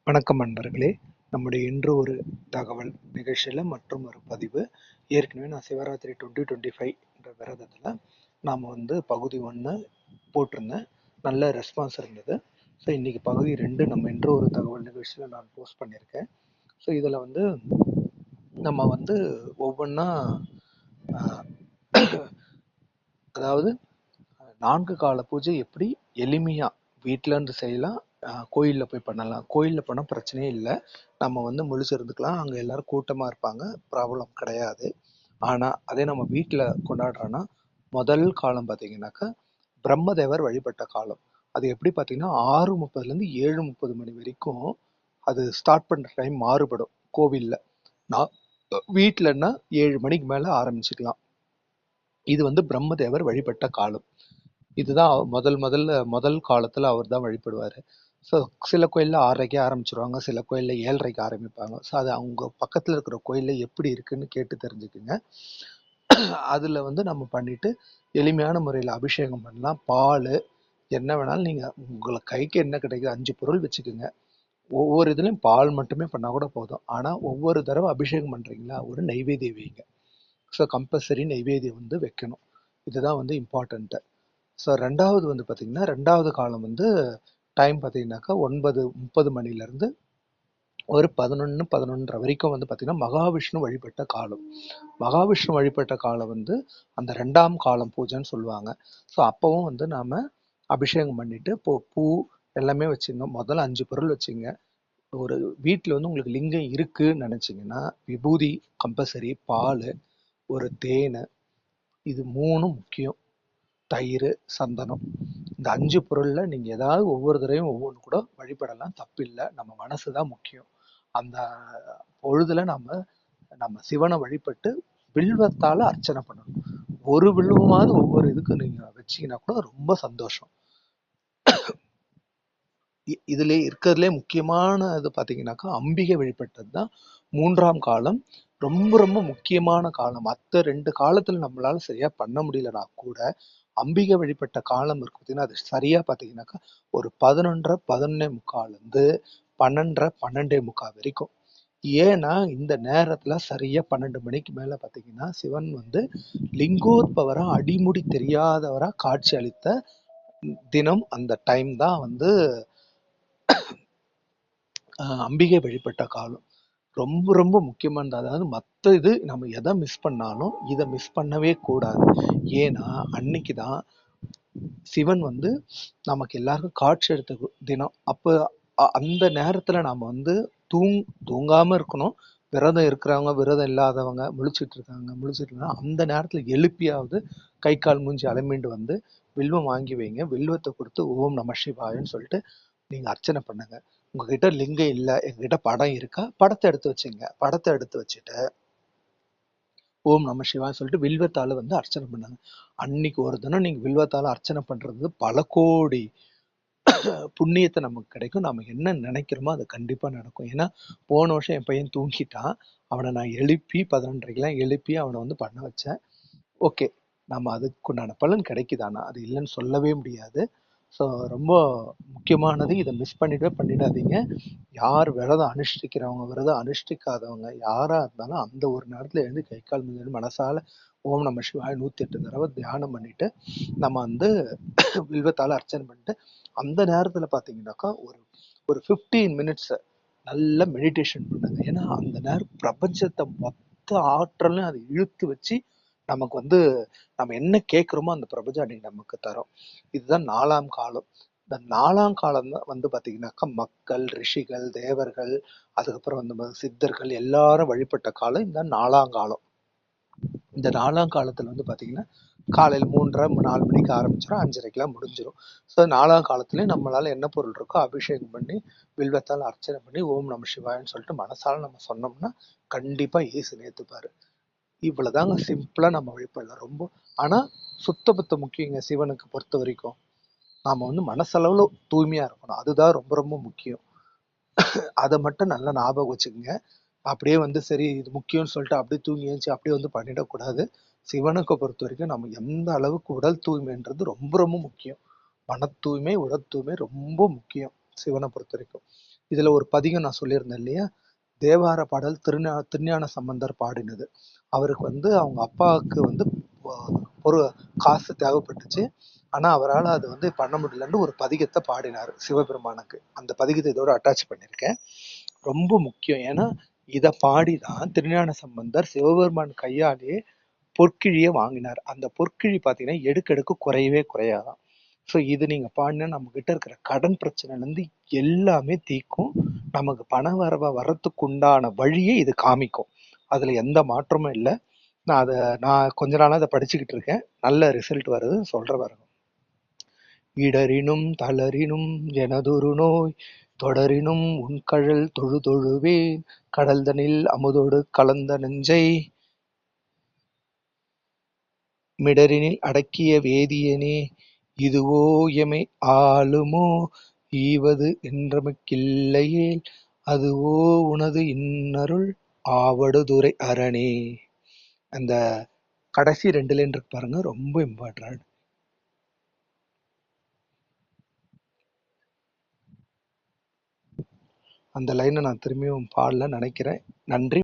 வணக்கம் நண்பர்களே. நம்முடைய இன்று ஒரு தகவல் நிகழ்ச்சியில் மற்றும் ஒரு பதிவு. ஏற்கனவே நான் சிவராத்திரி 2025 என்ற விரதத்தில் நாம் பகுதி 1 போட்டிருந்தேன். நல்ல ரெஸ்பான்ஸ் இருந்தது. ஸோ இன்றைக்கி பகுதி 2 நம்ம இன்று ஒரு தகவல் நிகழ்ச்சியில் நான் போஸ்ட் பண்ணியிருக்கேன். ஸோ இதில் நம்ம ஒவ்வொன்றா அதாவது 4 கால பூஜை எப்படி எளிமையாக வீட்டில் இருந்து செய்யலாம், கோயிலில் போய் பண்ணலாம். கோயிலில் போனால் பிரச்சனையே இல்லை, நம்ம முழிச்சிருந்துக்கலாம், அங்கே எல்லோரும் கூட்டமாக இருப்பாங்க, ப்ராப்ளம் கிடையாது. ஆனால் அதே நம்ம வீட்டில் கொண்டாடுறோன்னா முதல் காலம் பார்த்தீங்கன்னாக்கா பிரம்மதேவர் வழிபட்ட காலம். அது எப்படி பார்த்தீங்கன்னா 6:30லேருந்து 7:30 மணி வரைக்கும் அது ஸ்டார்ட் பண்ணுற டைம் மாறுபடும். கோவிலில் நான் வீட்டிலன்னா 7 மணிக்கு மேலே ஆரம்பிச்சுக்கலாம். இது பிரம்மதேவர் வழிபட்ட காலம். இதுதான் முதல் காலத்தில் அவர் தான் வழிபடுவார். ஸோ சில கோயிலில் 6:30க்கே ஆரம்பிச்சிருவாங்க, சில கோயிலில் 7:30க்கு ஆரம்பிப்பாங்க. ஸோ அது அவங்க பக்கத்தில் இருக்கிற கோயிலில் எப்படி இருக்குன்னு கேட்டு தெரிஞ்சுக்குங்க. அதில் நம்ம பண்ணிட்டு எளிமையான முறையில் அபிஷேகம் பண்ணலாம். பால் என்ன வேணாலும் நீங்கள் உங்களுக்கு கைக்கு என்ன கிடைக்குது 5 பொருள் வச்சுக்கோங்க. ஒவ்வொரு இதுலையும் பால் மட்டுமே பண்ணால் கூட போதும். ஆனால் ஒவ்வொரு தடவை அபிஷேகம் பண்ணுறீங்களா ஒரு நைவேத்தியம் வைங்க. ஸோ கம்பல்சரி நைவேத்தியம் வைக்கணும். இதுதான் இம்பார்ட்டண்ட்டு. ஸோ ரெண்டாவது பார்த்தீங்கன்னா ரெண்டாவது காலம் டைம் பார்த்தீங்கன்னாக்கா 9:30 மணிலேருந்து ஒரு 11:30 வரைக்கும் பார்த்தீங்கன்னா மகாவிஷ்ணு வழிபட்ட காலம். மகாவிஷ்ணு வழிபட்ட காலம் அந்த 2ஆம் காலம் பூஜைன்னு சொல்லுவாங்க. ஸோ அப்போவும் நாம் அபிஷேகம் பண்ணிவிட்டு பூ எல்லாமே வச்சுங்க. முதல்ல 5 பொருள் வச்சுங்க. ஒரு வீட்டில் உங்களுக்கு லிங்கம் இருக்குன்னு நினச்சிங்கன்னா விபூதி கம்பல்சரி, பால், ஒரு தேன், இது 3 முக்கியம், தயிர், சந்தனம். இந்த 5 பொருளில் நீங்கள் ஏதாவது ஒவ்வொரு தடவையும் ஒவ்வொன்று கூட வழிபடலாம், தப்பில்லை. நம்ம மனசு தான் முக்கியம். அந்த பொழுதில் நம்ம சிவனை வழிபட்டு வில்வத்தால் அர்ச்சனை பண்ணணும். ஒரு வில்வமாவது ஒவ்வொரு இதுக்கு நீங்கள் வச்சிங்கன்னா கூட ரொம்ப சந்தோஷம். இதிலே இருக்கிறதுலே முக்கியமானது பார்த்தீங்கன்னாக்கா அம்பிகை வழிபட்டது தான் 3ஆம் காலம். ரொம்ப ரொம்ப முக்கியமான காலம். மற்ற 2 காலத்தில் நம்மளால சரியாக பண்ண முடியலனா கூட அம்பிகை வழிபட்ட காலம் இருக்கு பார்த்தீங்கன்னா, அது சரியாக பார்த்தீங்கன்னாக்கா ஒரு 11:30 11:45 12:30 12:45 வரைக்கும். ஏன்னா இந்த நேரத்தில் சரியாக 12 மணிக்கு மேலே பார்த்தீங்கன்னா சிவன் லிங்கோத்பவரா அடிமுடி தெரியாதவரா காட்சி அளித்த தினம். அந்த டைம் தான் அம்பிகை வழிபட்ட காலம். ரொம்ப ரொம்ப முக்கியமானது. அதாவது மற்ற இது நம்ம எதை மிஸ் பண்ணாலும் இதை மிஸ் பண்ணவே கூடாது. ஏன்னா அன்னைக்கு தான் சிவன் நமக்கு எல்லாருக்கும் காட்சி எடுத்த தினம். அப்போ அந்த நேரத்தில் நாம் தூங்காமல் இருக்கணும். விரதம் இருக்கிறவங்க, விரதம் இல்லாதவங்க, முழிச்சிட்டு இருக்காங்க, அந்த நேரத்தில் எழுப்பியாவது கை கால் மூஞ்சி அலம்பிண்டு வில்வம் வாங்கி வைங்க. வில்வத்தை கொடுத்து ஓம் நம சிவாயன்னு சொல்லிட்டு நீங்கள் அர்ச்சனை பண்ணுங்க. உங்ககிட்ட லிங்கம் இல்லை, எங்ககிட்ட படம் இருக்கா, படத்தை எடுத்து வச்சுங்க. படத்தை எடுத்து வச்சுட்டு ஓம் நம சிவான்னு சொல்லிட்டு வில்வத்தால் அர்ச்சனை பண்ணாங்க. அன்னைக்கு ஒரு தினம் நீங்கள் வில்வத்தால் அர்ச்சனை பண்ணுறது பல கோடி புண்ணியத்தை நமக்கு கிடைக்கும். நம்ம என்ன நினைக்கிறோமோ அது கண்டிப்பாக நடக்கும். ஏன்னா போன வருஷம் என் பையன் தூங்கிட்டான். அவனை நான் எழுப்பி 11:30க்கெல்லாம் எழுப்பி அவனை பண்ண வச்சேன். ஓகே, நம்ம அதுக்குண்டான பலன் கிடைக்குதானா, அது இல்லைன்னு சொல்லவே முடியாது. ஸோ ரொம்ப முக்கியமானது, இதை மிஸ் பண்ணிடாதீங்க. யார் விரதம் அனுஷ்டிக்கிறவங்க, விரதம் அனுஷ்டிக்காதவங்க யாராக இருந்தாலும் அந்த ஒரு நேரத்தில் எழுந்து கை கால் மூஞ்சி மனசால ஓம் நம சிவாய 108 தடவை தியானம் பண்ணிட்டு நம்ம வில்வத்தால் அர்ச்சனை பண்ணிட்டு அந்த நேரத்தில் பார்த்தீங்கன்னாக்கா ஒரு 15 மினிட்ஸ் நல்ல மெடிடேஷன் பண்ணுங்க. ஏன்னா அந்த நேரம் பிரபஞ்சத்தை மொத்த ஆற்றலையும் அதை இழுத்து வச்சு நமக்கு நம்ம என்ன கேட்குறோமோ அந்த பிரபஞ்சம் அன்னைக்கு நமக்கு தரும். இதுதான் 4ஆம் காலம். இந்த 4ஆம் காலம் தான் பார்த்தீங்கன்னாக்கா மக்கள், ரிஷிகள், தேவர்கள், அதுக்கப்புறம் சித்தர்கள் எல்லாரும் வழிபட்ட காலம் இந்த 4ஆம் காலம். இந்த 4ஆம் காலத்தில் பார்த்தீங்கன்னா காலையில் 3:30 4 மணிக்கு ஆரம்பிச்சிடும், 5:30க்கெல்லாம் முடிஞ்சிடும். ஸோ 4ஆம் காலத்துலேயும் நம்மளால் என்ன பொருள் இருக்கோ அபிஷேகம் பண்ணி வில்வத்தால் அர்ச்சனை பண்ணி ஓம் நம சிவாயன்னு சொல்லிட்டு மனசால் நம்ம சொன்னோம்னா கண்டிப்பாக ஈசன் ஏற்றுப்பார். இவ்வளோதாங்க, சிம்பிளாக நம்ம வழிபடலாம். ரொம்ப ஆனால் சுத்தபத்த முக்கியங்க சிவனுக்கு பொறுத்த வரைக்கும். நாம் மனசளவில் தூய்மையாக இருக்கணும், அதுதான் ரொம்ப ரொம்ப முக்கியம். அதை மட்டும் நல்லா ஞாபகம் வச்சுக்கோங்க. அப்படியே சரி இது முக்கியம்னு சொல்லிட்டு அப்படியே தூங்கி எழுந்துச்சு அப்படியே பண்ணிடக்கூடாது. சிவனுக்கு பொறுத்த வரைக்கும் நம்ம எந்த அளவுக்கு உடல் தூய்மைன்றது ரொம்ப ரொம்ப முக்கியம். மன தூய்மை, உடல் தூய்மை ரொம்ப முக்கியம். சிவனை பொறுத்த வரைக்கும். இதுல ஒரு பதிகம் நான் சொல்லியிருந்தேன் இல்லையா? தேவார பாடல் திருஞான சம்பந்தர் பாடினது. அவருக்கு அவங்க அப்பாவுக்கு ஒரு காசு தேவைப்பட்டுச்சு. ஆனா அவரால் அது பண்ண முடியலன்னு ஒரு பதிகத்தை பாடினார் சிவபெருமானுக்கு. அந்த பதிகத்தை இதோட அட்டாச் பண்ணியிருக்கேன். ரொம்ப முக்கியம். ஏன்னா இதை பாடிதான் திருஞான சம்பந்தர் சிவபெருமான் கையாலேயே பொற்கிழியை வாங்கினார். அந்த பொற்கிழி பார்த்தீங்கன்னா எடுக்கெடுக்கு குறையவே குறையாதான். ஸோ இது நீங்க பாடினா நம்ம கிட்ட இருக்கிற கடன் பிரச்சனைலேருந்து எல்லாமே தீக்கும். நமக்கு பண வரவை வர்றதுக்கு உண்டான வழியை இது காமிக்கும். அதுல எந்த மாற்றமும் இல்லை. நான் கொஞ்ச நாளா அதை படிச்சுக்கிட்டு இருக்கேன். நல்ல ரிசல்ட் வருது, சொல்ற பாருங்க. இடரினும் தளரினும் எனதொரு நோய் தொடரினும் உன்கழல் தொழுதொழுவேன் கடல்தனில் அமுதொடு கலந்த நெஞ்சை மிடரினில் அடக்கிய வேதியனே இதுவோ எமை ஆளுமோ ஈவது என்றமக்கில்லையேல் அதுவோ உனது இன்னருள் ஆவடுதுறை அரணே. அந்த கடைசி 2 லைன் இருக்கு பாருங்க, ரொம்ப இம்பார்ட்டன்ட். அந்த லைனை நான் திரும்பியும் பாடல நினைக்கிறேன். நன்றி.